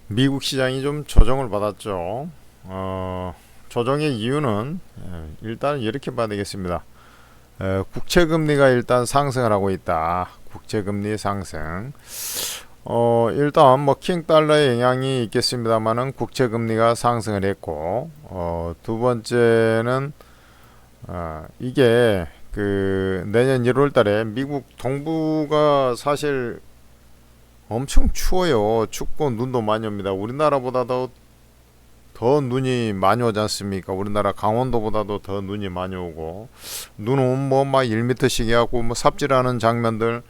미국 시장이 좀 조정을 받았죠. 조정의 이유는 일단 이렇게 봐야 되겠습니다. 국채금리가 일단 상승을 하고 있다. 국채금리 상승. 일단 뭐 킹달러의 영향이 있겠습니다만은 국채금리가 상승을 했고, 두 번째는 이게 그 내년 1월달에 미국 동부가 사실 엄청 추워요. 춥고 눈도 많이 옵니다. 우리나라보다도 더 눈이 많이 오지 않습니까? 우리나라 강원도보다도 더 눈이 많이 오고, 눈 오면 뭐 막 1m씩 해갖고 뭐 삽질하는 장면들,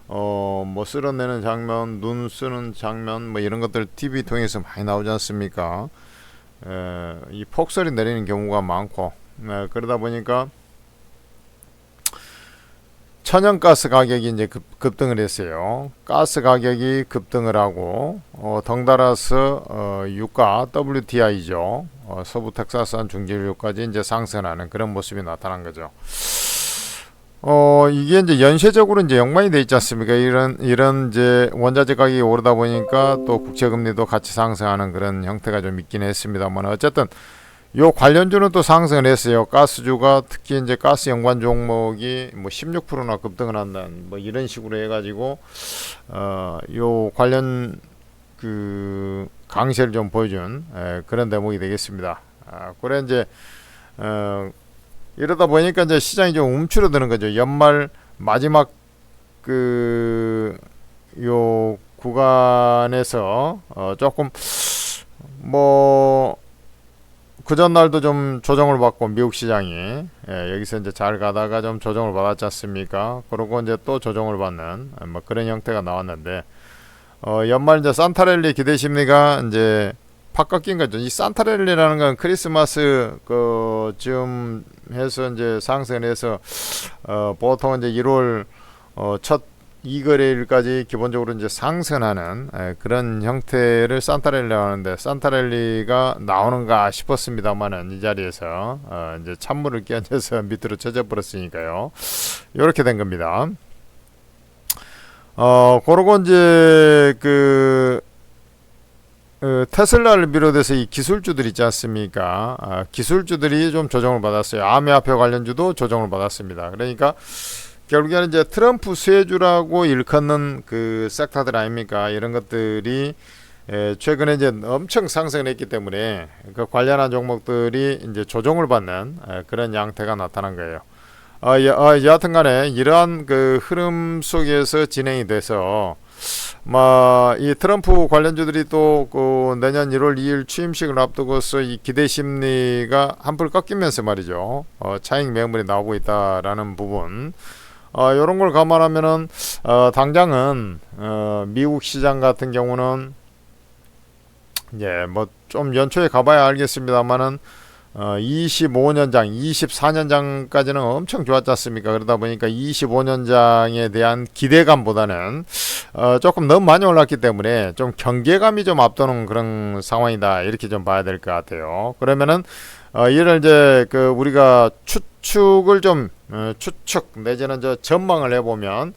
뭐 쓸어내는 장면, 눈 쓰는 장면, 뭐 이런 것들 TV 통해서 많이 나오지 않습니까? 이 폭설이 내리는 경우가 많고, 그러다 보니까 천연가스 가격이 이제 급등을 했어요. 가스 가격이 급등을 하고, 덩달아서 유가 WTI죠. 서부 텍사스산 중진유까지 이제 상승하는 그런 모습이 나타난 거죠. 이게 이제 연쇄적으로 이제 연관이 돼 있지 않습니까? 이런 이제 원자재 가격이 오르다 보니까 또 국채금리도 같이 상승하는 그런 형태가 좀 있긴 했습니다만, 어쨌든 요 관련주는 또 상승을 했어요. 가스주가 특히 이제 가스 연관 종목이 뭐 16%나 급등을 한다는 뭐 이런 식으로 해가지고 요 관련 그 강세를 좀 보여준 그런 대목이 되겠습니다. 그래 이제 이러다 보니까 이제 시장이 좀 움츠러드는 거죠. 연말 마지막 그 요 구간에서 조금 뭐 그 전날도 좀 조정을 받고 미국 시장이 여기서 이제 잘 가다가 좀 조정을 받았지 않습니까? 그러고 이제 또 조정을 받는 뭐 그런 형태가 나왔는데 연말 이제 산타랠리 기대 심리가 이제 팍 꺾인 거죠. 이 산타랠리라는 건 크리스마스 그쯤 해서 이제 상승해서 보통 이제 1월 첫 2거래일까지 기본적으로 이제 상승하는 그런 형태를 산타랠리 하는데 산타랠리가 나오는가 싶었습니다만은 이 자리에서 이제 찬물을 끼얹어서 밑으로 젖어 버렸으니까요. 이렇게 된 겁니다. 그러고 이제 테슬라를 비롯해서 이 기술주들 있지 않습니까? 기술주들이 좀 조정을 받았어요. 암호화폐 관련주도 조정을 받았습니다. 그러니까 결국에는 이제 트럼프 수혜주라고 일컫는 그 섹터들 아닙니까? 이런 것들이 최근에 이제 엄청 상승을 했기 때문에 그 관련한 종목들이 이제 조정을 받는 그런 양태가 나타난 거예요. 여하튼간에 이러한 그 흐름 속에서 진행이 돼서 이 트럼프 관련주들이 또 그 내년 1월 2일 취임식을 앞두고서 이 기대 심리가 한풀 꺾이면서 말이죠. 차익 매물이 나오고 있다라는 부분. 요런 걸 감안하면은 당장은 미국 시장 같은 경우는 뭐 좀 연초에 가봐야 알겠습니다만은 25년장, 24년장까지는 엄청 좋았지 않습니까? 그러다 보니까 25년장에 대한 기대감보다는 조금 너무 많이 올랐기 때문에 좀 경계감이 좀 앞도는 그런 상황이다. 이렇게 좀 봐야 될 것 같아요. 그러면은 이를 이제 그 우리가 추측을 좀 추측 내지는 저 전망을 해보면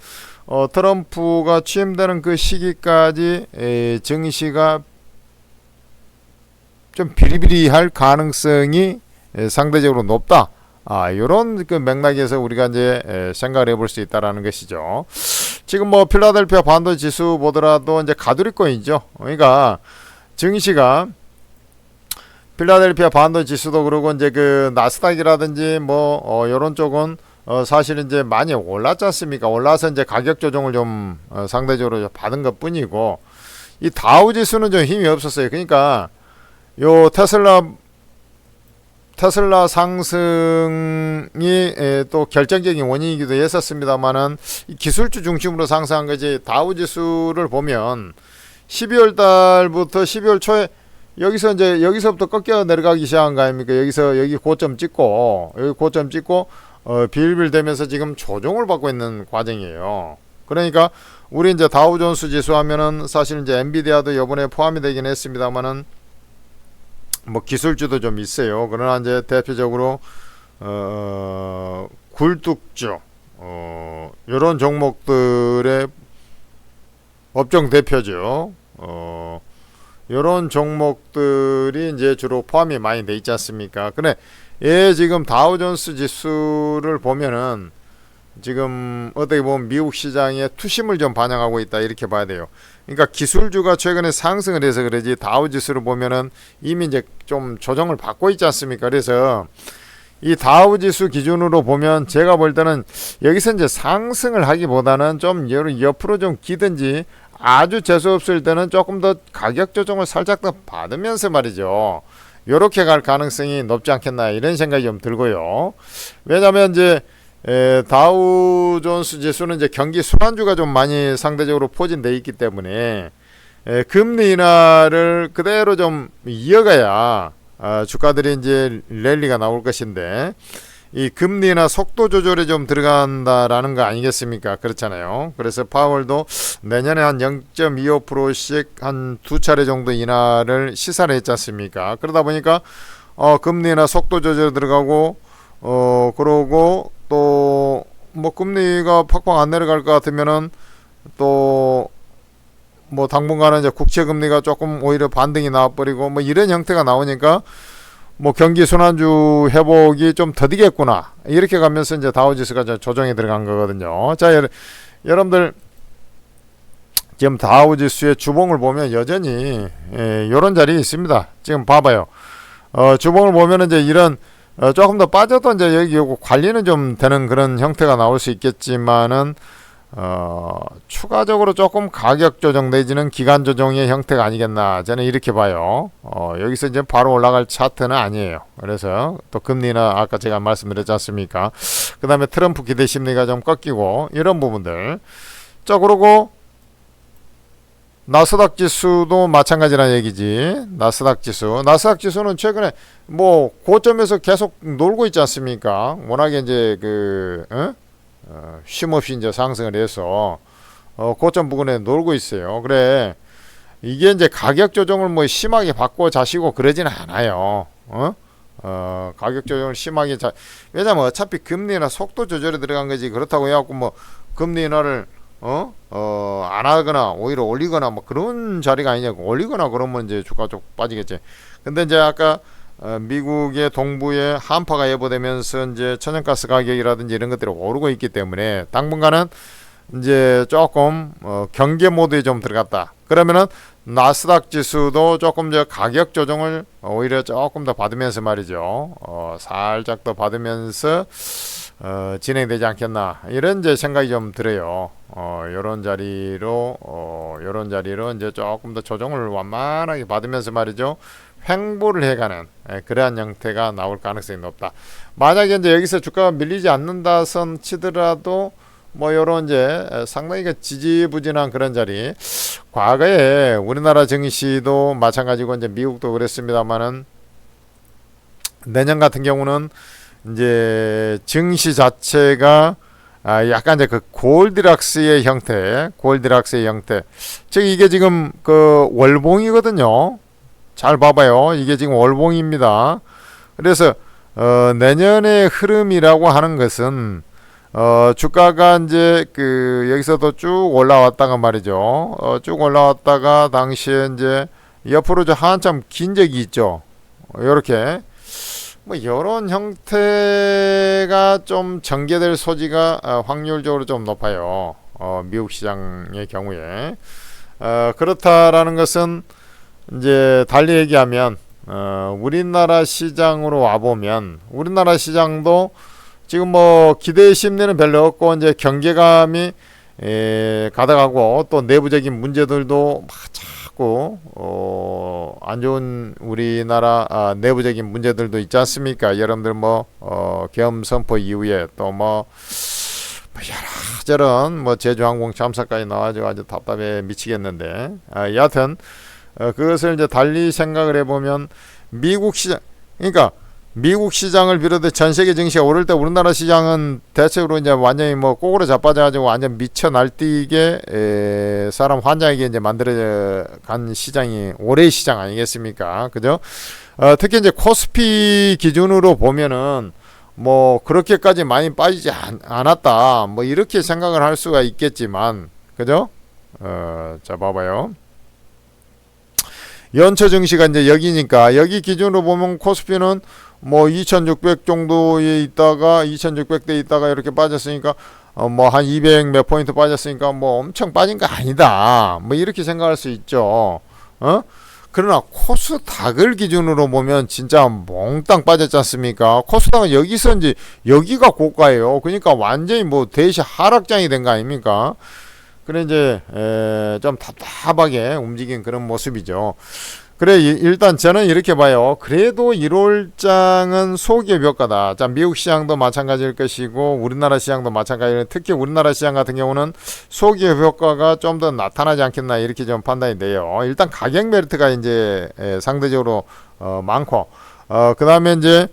트럼프가 취임되는 그 시기까지 증시가 좀 비리비리할 가능성이 상대적으로 높다. 이런 그 맥락에서 우리가 이제 생각을 해볼 수 있다라는 것이죠. 지금 뭐 필라델피아 반도체 지수 보더라도 이제 가두리권이죠. 그러니까 증시가 필라델피아 반도체 지수도 그러고 이제 그 나스닥이라든지 뭐 이런 쪽은 사실 이제 많이 올랐지 않습니까? 올라서 이제 가격 조정을 좀 상대적으로 받은 것 뿐이고 이 다우 지수는 좀 힘이 없었어요. 그러니까 요 테슬라 상승이 또 결정적인 원인이기도 했었습니다만은 기술주 중심으로 상승한 거지. 다우 지수를 보면 12월 달부터 12월 초에 여기서부터 꺾여 내려가기 시작한 거 아닙니까? 여기 고점 찍고 빌빌대면서 지금 조정을 받고 있는 과정이에요. 그러니까 우리 이제 다우존스 지수 하면은 사실 이제 엔비디아도 이번에 포함이 되긴 했습니다만은 뭐 기술주도 좀 있어요. 그러나 이제 대표적으로 굴뚝주 이런 종목들의 업종 대표죠. 요런 종목들이 이제 주로 포함이 많이 돼 있지 않습니까? 근데 지금 다우존스 지수를 보면은 지금 어떻게 보면 미국 시장의 투심을 좀 반영하고 있다 이렇게 봐야 돼요. 그러니까 기술주가 최근에 상승을 해서 그러지 다우 지수를 보면은 이미 이제 좀 조정을 받고 있지 않습니까? 그래서 이 다우 지수 기준으로 보면 제가 볼 때는 여기서 이제 상승을 하기보다는 좀 옆으로 좀 기든지 아주 재수 없을 때는 조금 더 가격 조정을 살짝 더 받으면서 말이죠. 요렇게 갈 가능성이 높지 않겠나 이런 생각이 좀 들고요. 왜냐하면 이제 다우존스 지수는 이제 경기 순환주가 좀 많이 상대적으로 포진돼 있기 때문에 금리 인하를 그대로 좀 이어가야 주가들이 이제 랠리가 나올 것인데 이 금리 인하 속도 조절에 좀 들어간다라는 거 아니겠습니까? 그렇잖아요. 그래서 파월도 내년에 한 0.25%씩 한 두 차례 정도 인하를 시사를 했지 않습니까? 그러다 보니까 금리 인하 속도 조절 들어가고 그러고 또 뭐 금리가 팍팍 안 내려갈 것 같으면은 또 뭐 당분간은 이제 국채 금리가 조금 오히려 반등이 나와버리고 뭐 이런 형태가 나오니까 뭐 경기 순환주 회복이 좀 더디겠구나 이렇게 가면서 이제 다우지수가 조정에 들어간 거거든요. 자, 여러분들 지금 다우지수의 주봉을 보면 여전히 이런 자리에 있습니다. 지금 봐봐요. 주봉을 보면 이제 이런 조금 더 빠져도 이제 여기 관리는 좀 되는 그런 형태가 나올 수 있겠지만은 추가적으로 조금 가격 조정 내지는 기간 조정의 형태가 아니겠나 저는 이렇게 봐요. 여기서 이제 바로 올라갈 차트는 아니에요. 그래서 또 금리는 아까 제가 말씀드렸지 않습니까? 그 다음에 트럼프 기대 심리가 좀 꺾이고 이런 부분들. 자, 그러고 나스닥 지수도 마찬가지라는 얘기지. 나스닥 지수는 최근에 뭐 고점에서 계속 놀고 있지 않습니까? 워낙에 이제 쉼없이 이제 상승을 해서 고점 부근에 놀고 있어요. 그래, 이게 이제 가격 조정을 뭐 심하게 받고 자시고 그러지는 않아요. 가격 조정을 심하게 왜냐면 어차피 금리 인하 속도 조절에 들어간 거지. 그렇다고 해갖고 뭐 금리 인하를 안 하거나 오히려 올리거나 뭐 그런 자리가 아니냐고. 올리거나 그러면 이제 주가 쪽 빠지겠지. 근데 이제 아까 미국의 동부에 한파가 예보되면서 이제 천연가스 가격이라든지 이런 것들이 오르고 있기 때문에 당분간은 이제 조금 경계 모드에 좀 들어갔다. 그러면은 나스닥 지수도 조금 더 가격 조정을 오히려 조금 더 받으면서 말이죠. 살짝 더 받으면서 진행되지 않겠나 이런 이제 생각이 좀 들어요. 요런 자리로 이제 조금 더 조정을 완만하게 받으면서 말이죠. 횡보를 해가는 그러한 형태가 나올 가능성이 높다. 만약에 이제 여기서 주가가 밀리지 않는다 선 치더라도 뭐 요런 이제 상당히 지지부진한 그런 자리. 과거에 우리나라 증시도 마찬가지고 이제 미국도 그랬습니다만은 내년 같은 경우는 이제 증시 자체가 약간 이제 그 골디락스의 형태. 즉 이게 지금 그 월봉이거든요. 잘 봐봐요. 이게 지금 월봉입니다. 그래서 내년의 흐름이라고 하는 것은 주가가 이제 여기서도 쭉 올라왔다가 말이죠. 쭉 올라왔다가 당시에 이제 옆으로 한참 긴 적이 있죠. 요렇게 뭐 이런 형태가 좀 전개될 소지가 확률적으로 좀 높아요. 미국 시장의 경우에 그렇다라는 것은 이제 달리 얘기하면 우리나라 시장으로 와보면 우리나라 시장도 지금 뭐 기대 심리는 별로 없고 이제 경계감이 가다가고 또 내부적인 문제들도 막 자꾸 안 좋은 우리나라 내부적인 문제들도 있지 않습니까? 여러분들 뭐 계엄 선포 이후에 또 뭐 여러저런 뭐 제주항공 참사까지 나와가지고 아주 답답해 미치겠는데 여하튼 그것을 이제 달리 생각을 해보면 미국 시장, 그러니까 미국 시장을 비롯해 전 세계 증시가 오를 때 우리나라 시장은 대체로 이제 완전히 뭐 꼬꾸로 자빠져가지고 완전 미쳐 날뛰게 사람 환장하게 이제 만들어간 시장이 올해의 시장 아니겠습니까? 그죠? 특히 이제 코스피 기준으로 보면은 뭐 그렇게까지 많이 빠지지 않았다. 뭐 이렇게 생각을 할 수가 있겠지만, 그죠? 자 봐봐요. 연초 증시가 이제 여기니까 여기 기준으로 보면 코스피는 뭐 2600 정도에 있다가 2600대 있다가 이렇게 빠졌으니까 뭐 한 200 몇 포인트 빠졌으니까 뭐 엄청 빠진 거 아니다. 뭐 이렇게 생각할 수 있죠. 그러나 코스닥을 기준으로 보면 진짜 몽땅 빠졌지 않습니까? 코스닥은 여기서 이제 여기가 고가예요. 그러니까 완전히 뭐 대시 하락장이 된 거 아닙니까? 그래 이제 좀 답답하게 움직인 그런 모습이죠. 그래 일단 저는 이렇게 봐요. 그래도 1월장은 소기업 효과다. 자, 미국 시장도 마찬가지일 것이고 우리나라 시장도 마찬가지예요. 특히 우리나라 시장 같은 경우는 소기업 효과가 좀 더 나타나지 않겠나 이렇게 좀 판단이 돼요. 일단 가격 메리트가 이제 상대적으로 많고 그 다음에 이제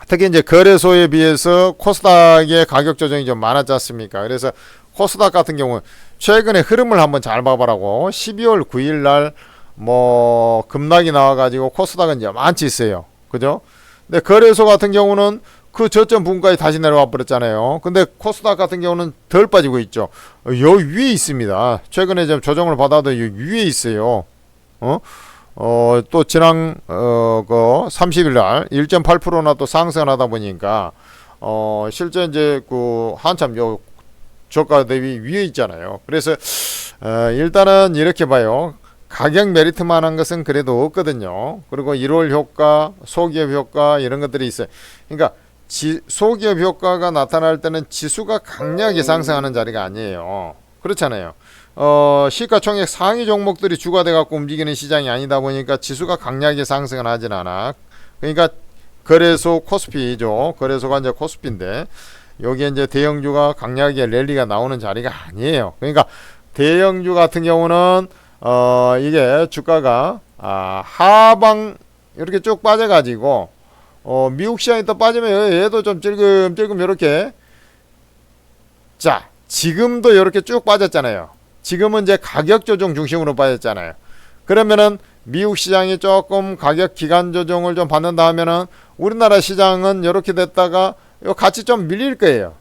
특히 이제 거래소에 비해서 코스닥의 가격 조정이 좀 많았지 않습니까? 그래서 코스닥 같은 경우는 최근에 흐름을 한번 잘 봐보라고 12월 9일 날 뭐 급락이 나와가지고 코스닥은 여만치 있어요. 그죠? 근데 거래소 같은 경우는 그 저점 부분까지 다시 내려와 버렸잖아요. 근데 코스닥 같은 경우는 덜 빠지고 있죠. 여기 위에 있습니다. 최근에 좀 조정을 받아도 여기 위에 있어요. 또 지난 그 30일 날 1.8%나 또 상승하다 보니까 실제 이제 그 한참 요 저가 대비 위에 있잖아요. 그래서 일단은 이렇게 봐요. 가격 메리트만 한 것은 그래도 없거든요. 그리고 1월 효과, 소기업 효과 이런 것들이 있어요. 그러니까 소기업 효과가 나타날 때는 지수가 강력하게 상승하는 자리가 아니에요. 그렇잖아요. 시가총액 상위 종목들이 주가 돼갖고 움직이는 시장이 아니다 보니까 지수가 강력하게 상승을 하진 않아. 그러니까 거래소 코스피죠. 거래소가 이제 코스피인데 여기에 이제 대형주가 강력하게 랠리가 나오는 자리가 아니에요. 그러니까 대형주 같은 경우는 이게 주가가 하방 이렇게 쭉 빠져가지고 미국 시장이 또 빠지면 얘도 좀 찔끔찔끔 이렇게 자 지금도 이렇게 쭉 빠졌잖아요. 지금은 이제 가격 조정 중심으로 빠졌잖아요. 그러면은 미국 시장이 조금 가격 기간 조정을 좀 받는다 하면은 우리나라 시장은 이렇게 됐다가 같이 좀 밀릴 거예요.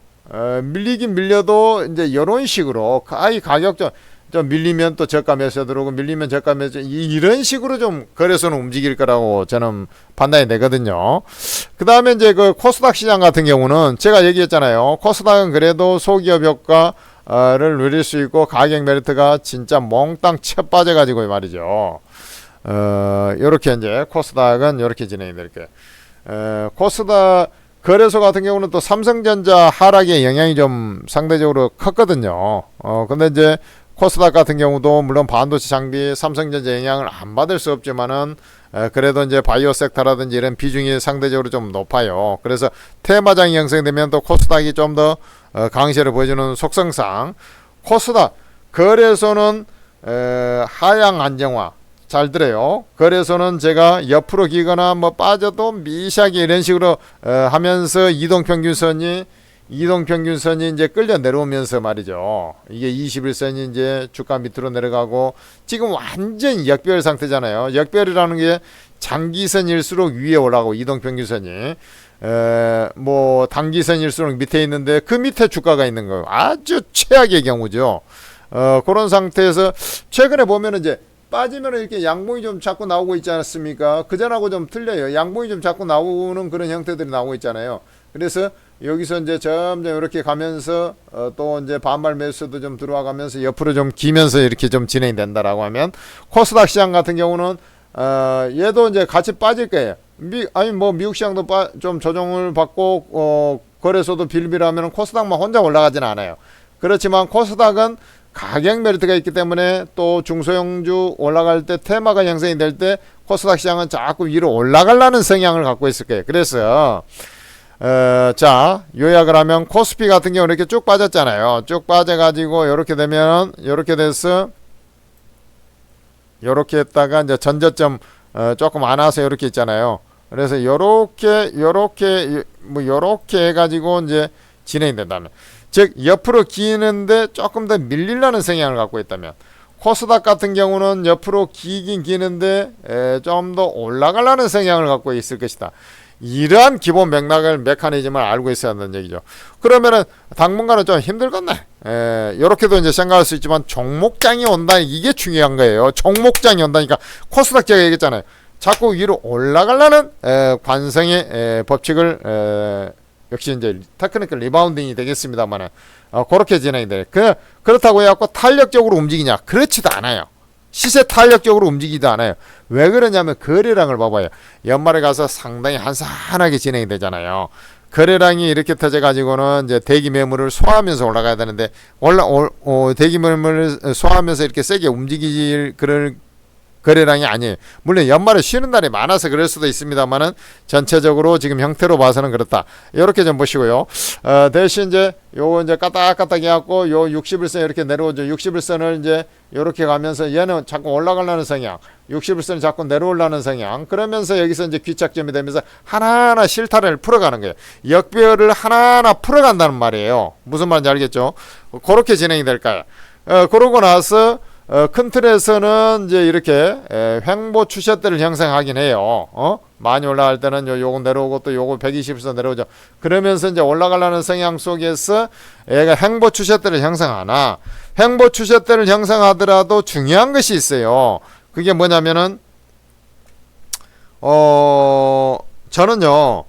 밀리긴 밀려도 이제 이런 식으로 아예 가격 좀 밀리면 또 저가 매수 들어오고 밀리면 저가 매수 이런 식으로 좀 거래소는 움직일 거라고 저는 판단이 되거든요. 그 다음에 이제 그 코스닥 시장 같은 경우는 제가 얘기했잖아요. 코스닥은 그래도 소기업 효과를 누릴 수 있고 가격 메리트가 진짜 몽땅 쳐 빠져가지고 말이죠. 요렇게 이제 코스닥은 요렇게 진행이 될 거예요. 코스닥 거래소 같은 경우는 또 삼성전자 하락의 영향이 좀 상대적으로 컸거든요. 근데 이제 코스닥 같은 경우도 물론 반도체 장비 삼성전자 영향을 안 받을 수 없지만은 그래도 이제 바이오 섹터라든지 이런 비중이 상대적으로 좀 높아요. 그래서 테마장이 형성되면 또 코스닥이 좀 더 강세를 보여주는 속성상 코스닥 거래소는 하향 안정화 잘 들어요. 거래소는 제가 옆으로 기거나 뭐 빠져도 미시하게 이런 식으로 하면서 이동평균선이 이제 끌려 내려오면서 말이죠. 이게 21선이 이제 주가 밑으로 내려가고 지금 완전 역별 상태잖아요. 역별이라는 게 장기선일수록 위에 올라가고 이동평균선이 뭐 단기선일수록 밑에 있는데 그 밑에 주가가 있는 거예요. 아주 최악의 경우죠. 그런 상태에서 최근에 보면은 이제 빠지면 이렇게 양봉이 좀 자꾸 나오고 있지 않습니까? 그전하고 좀 틀려요. 양봉이 좀 자꾸 나오는 그런 형태들이 나오고 있잖아요. 그래서 여기서 이제 점점 이렇게 가면서 또 이제 반발 매수도 좀 들어와가면서 옆으로 좀 기면서 이렇게 좀 진행이 된다라고 하면 코스닥 시장 같은 경우는 얘도 이제 같이 빠질 거예요. 뭐 미국 시장도 좀 조정을 받고 거래소도 빌빌하면 코스닥만 혼자 올라가지는 않아요. 그렇지만 코스닥은 가격 메리트가 있기 때문에 또 중소형주 올라갈 때 테마가 형성이 될 때 코스닥 시장은 자꾸 위로 올라가려는 성향을 갖고 있을 거예요. 그래서 자 요약을 하면 코스피 같은 경우는 이렇게 쭉 빠졌잖아요. 쭉 빠져가지고 이렇게 되면 이렇게 돼서 이렇게 했다가 이제 전저점 조금 안 와서 이렇게 있잖아요. 그래서 요렇게 해가지고 이제 진행이 된다면 즉 옆으로 기는데 조금 더 밀리려는 성향을 갖고 있다면 코스닥 같은 경우는 옆으로 기긴 기는데 좀 더 올라가려는 성향을 갖고 있을 것이다. 이러한 기본 맥락을 메커니즘을 알고 있어야 한다는 얘기죠. 그러면은 당분간은 좀 힘들겠네. 이렇게도 이제 생각할 수 있지만 종목장이 온다, 이게 중요한 거예요. 종목장이 온다니까. 코스닥 제가 얘기했잖아요. 자꾸 위로 올라가려는 관성의 법칙을 역시 이제 테크니컬 리바운딩이 되겠습니다만은 그렇게 진행이 돼요. 그렇다고 해갖고 탄력적으로 움직이냐? 그렇지도 않아요. 시세 탄력적으로 움직이지도 않아요. 왜 그러냐면 거래량을 봐봐요. 연말에 가서 상당히 한산하게 진행이 되잖아요. 거래량이 이렇게 터져 가지고는 이제 대기 매물을 소화하면서 올라가야 되는데 대기 매물을 소화하면서 이렇게 세게 움직일 그럴 거래량이 아니에요. 물론 연말에 쉬는 날이 많아서 그럴 수도 있습니다만은 전체적으로 지금 형태로 봐서는 그렇다. 이렇게 좀 보시고요. 대신 이제 요거 이제 까딱까딱 해갖고 요 61선 이렇게 내려오죠. 61선을 이제 요렇게 가면서 얘는 자꾸 올라가려는 성향, 61선이 자꾸 내려오려는 성향. 그러면서 여기서 이제 귀착점이 되면서 하나하나 실타래를 풀어가는 거예요. 역배열을 하나하나 풀어간다는 말이에요. 무슨 말인지 알겠죠? 그렇게 진행이 될까요? 그러고 나서 큰 틀에서는 이제 이렇게 횡보 추세대를 형성하긴 해요. 많이 올라갈 때는 요거 내려오고 또 요거 120에서 내려오죠. 그러면서 이제 올라가려는 성향 속에서 얘가 횡보 추세대를 형성하나, 횡보 추세대를 형성하더라도 중요한 것이 있어요. 그게 뭐냐면은 저는요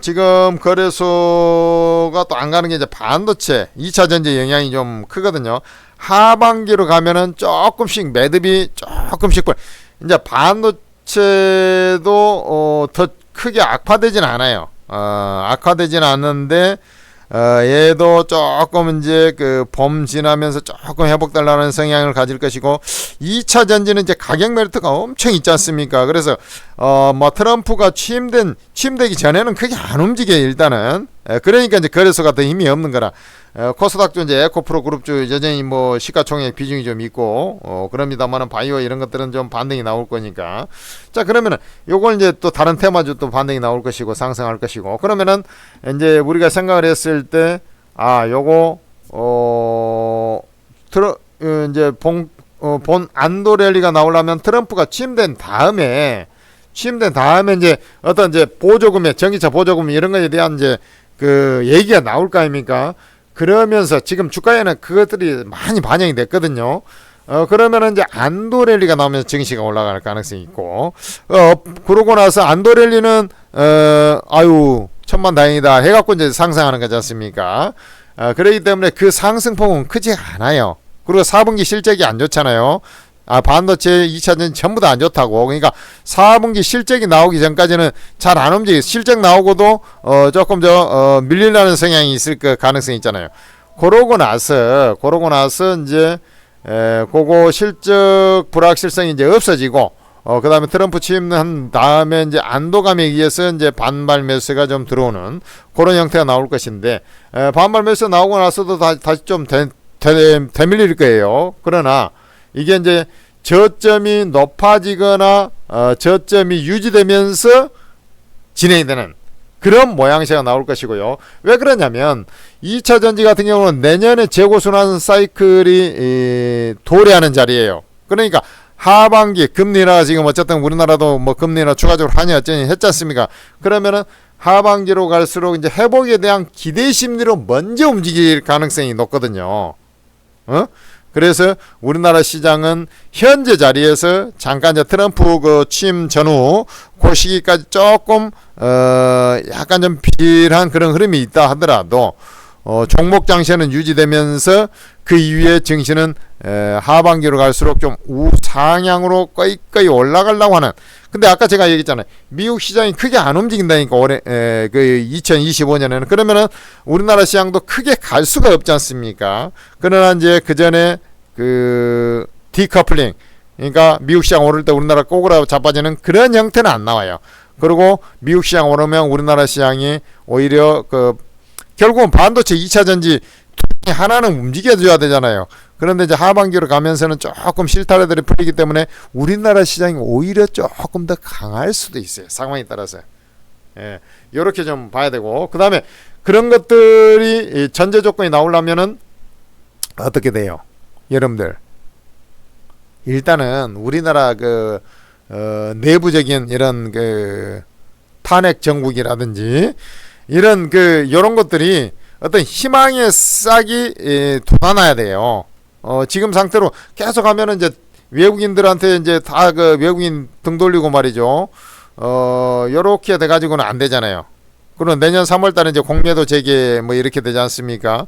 지금 거래소가 또 안 가는 게 이제 반도체 2차 전지 영향이 좀 크거든요. 하반기로 가면은 조금씩 매듭이 조금씩 이제 반도체도 더 크게 악화되진 않아요. 악화되진 않는데 얘도 조금 이제 그 봄 지나면서 조금 회복되려는 성향을 가질 것이고, 2차 전지는 이제 가격 메리트가 엄청 있지 않습니까? 그래서 뭐 트럼프가 취임되기 전에는 크게 안 움직여요, 일단은. 그러니까 이제 거래소가 더 힘이 없는 거라. 코스닥도 이제 에코프로 그룹주 여전히 뭐 시가총액 비중이 좀 있고 그럽니다만은 바이오 이런 것들은 좀 반등이 나올 거니까. 자, 그러면은 요걸 이제 또 다른 테마주 또 반등이 나올 것이고 상승할 것이고, 그러면은 이제 우리가 생각을 했을 때 요거 이제 본 안도 랠리가 나오려면 트럼프가 취임된 다음에 이제 어떤 이제 보조금에 전기차 보조금 이런 거에 대한 이제 그 얘기가 나올 거 아닙니까? 그러면서 지금 주가에는 그것들이 많이 반영이 됐거든요. 그러면은 이제 안도 랠리가 나오면서 증시가 올라갈 가능성이 있고, 그러고 나서 안도 랠리는 아유 천만다행이다 해갖고 이제 상승하는 거지 않습니까? 그렇기 때문에 그 상승폭은 크지 않아요. 그리고 4분기 실적이 안 좋잖아요. 반도체 2차전 전부 다 안 좋다고. 그러니까 4분기 실적이 나오기 전까지는 잘 안 움직여. 실적 나오고도 조금 밀리려는 성향이 있을 그 가능성이 있잖아요. 그러고 나서 이제 그거 실적 불확실성이 이제 없어지고, 그 다음에 트럼프 취임한 다음에 이제 안도감에 의해서 이제 반발 매수가 좀 들어오는 그런 형태가 나올 것인데, 반발 매수 나오고 나서도 다시 좀 되밀릴 거예요. 그러나 이게 이제 저점이 높아지거나 저점이 유지되면서 진행이 되는 그런 모양새가 나올 것이고요. 왜 그러냐면 2차 전지 같은 경우는 내년에 재고순환 사이클이 도래하는 자리예요. 그러니까 하반기 금리나 지금 어쨌든 우리나라도 뭐 금리나 추가적으로 하니 어쩌니 했지 않습니까? 그러면은 하반기로 갈수록 이제 회복에 대한 기대 심리로 먼저 움직일 가능성이 높거든요. 그래서 우리나라 시장은 현재 자리에서 잠깐 이제 트럼프 그 취임 전후 그 시기까지 조금 약간 좀 비일한 그런 흐름이 있다 하더라도 종목 장세는 유지되면서 그 이후에 증시는 하반기로 갈수록 좀 우상향으로 거의 올라가려고 하는. 근데 아까 제가 얘기했잖아요. 미국 시장이 크게 안 움직인다니까 올해 그 2025년에는. 그러면은 우리나라 시장도 크게 갈 수가 없지 않습니까? 그러나 이제 그 전에 그 디커플링, 그러니까 미국 시장 오를 때 우리나라 꼬그라 자빠지는 그런 형태는 안 나와요. 그리고 미국 시장 오르면 우리나라 시장이 오히려 그 결국은 반도체 2차 전지 하나는 움직여줘야 되잖아요. 그런데 이제 하반기로 가면서는 조금 실타래들이 풀리기 때문에 우리나라 시장이 오히려 조금 더 강할 수도 있어요. 상황에 따라서. 이렇게 좀 봐야 되고, 그 다음에 그런 것들이 전제 조건이 나오려면은 어떻게 돼요? 여러분들 일단은 우리나라 그 내부적인 이런 그 탄핵 정국이라든지 이런 요런 것들이 어떤 희망의 싹이 돋아나야 돼요. 지금 상태로 계속 하면은 이제 외국인들한테 이제 다 외국인 등 돌리고 말이죠. 요렇게 돼가지고는 안 되잖아요. 그럼 내년 3월 달에 이제 공매도 재개 뭐 이렇게 되지 않습니까?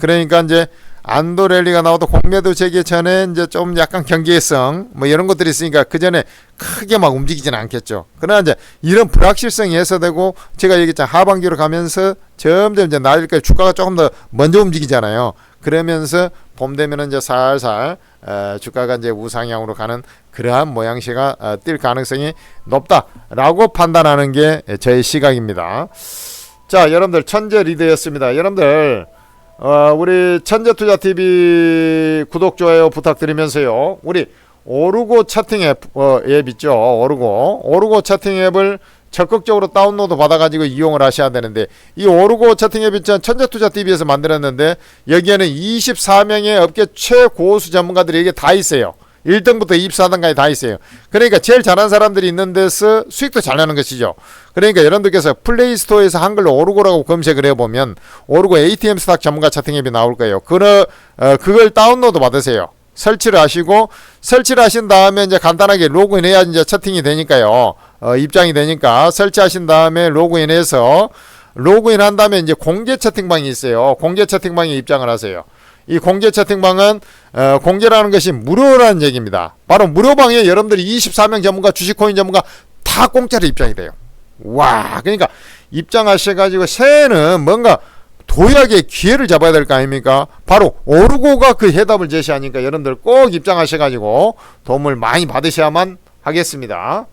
그러니까 이제 안도 랠리가 나와도 공매도 재개 전에 이제 좀 약간 경계성 뭐 이런 것들이 있으니까 그 전에 크게 막 움직이지는 않겠죠. 그러나 이제 이런 불확실성이 해소되고 제가 얘기했잖아요. 하반기로 가면서 점점 이제 나일까지 주가가 조금 더 먼저 움직이잖아요. 그러면서 봄 되면은 이제 살살 주가가 이제 우상향으로 가는 그러한 모양새가 뛸 가능성이 높다라고 판단하는 게 저의 시각입니다. 자, 여러분들 천재 리더였습니다. 여러분들 우리 천재투자TV 구독 좋아요 부탁드리면서요. 우리 오르고 차팅 앱 있죠. 오르고 차팅 앱을 적극적으로 다운로드 받아가지고 이용을 하셔야 되는데, 이 오르고 차팅 앱이 천재투자TV에서 만들었는데 여기에는 24명의 업계 최고수 전문가들이 이게 다 있어요. 1등부터 24등까지 다 있어요. 그러니까 제일 잘하는 사람들이 있는 데서 수익도 잘 나는 것이죠. 그러니까 여러분들께서 플레이스토어에서 한글로 오르고라고 검색을 해보면 오르고 ATM 스탁 전문가 차팅 앱이 나올 거예요. 그걸 다운로드 받으세요. 설치를 하시고, 설치를 하신 다음에 이제 간단하게 로그인 해야 이제 채팅이 되니까요. 입장이 되니까 설치하신 다음에 로그인해서, 로그인 한 다음에 이제 공개 채팅방이 있어요. 공개 채팅방에 입장을 하세요. 이 공개 채팅방은 공개라는 것이 무료라는 얘기입니다. 바로 무료방에 여러분들이 24명 전문가, 주식코인 전문가 다 공짜로 입장이 돼요. 와, 그러니까 입장하셔가지고 새해는 뭔가 도약의 기회를 잡아야 될 거 아닙니까? 바로 오르고가 그 해답을 제시하니까 여러분들 꼭 입장하셔가지고 도움을 많이 받으셔야만 하겠습니다.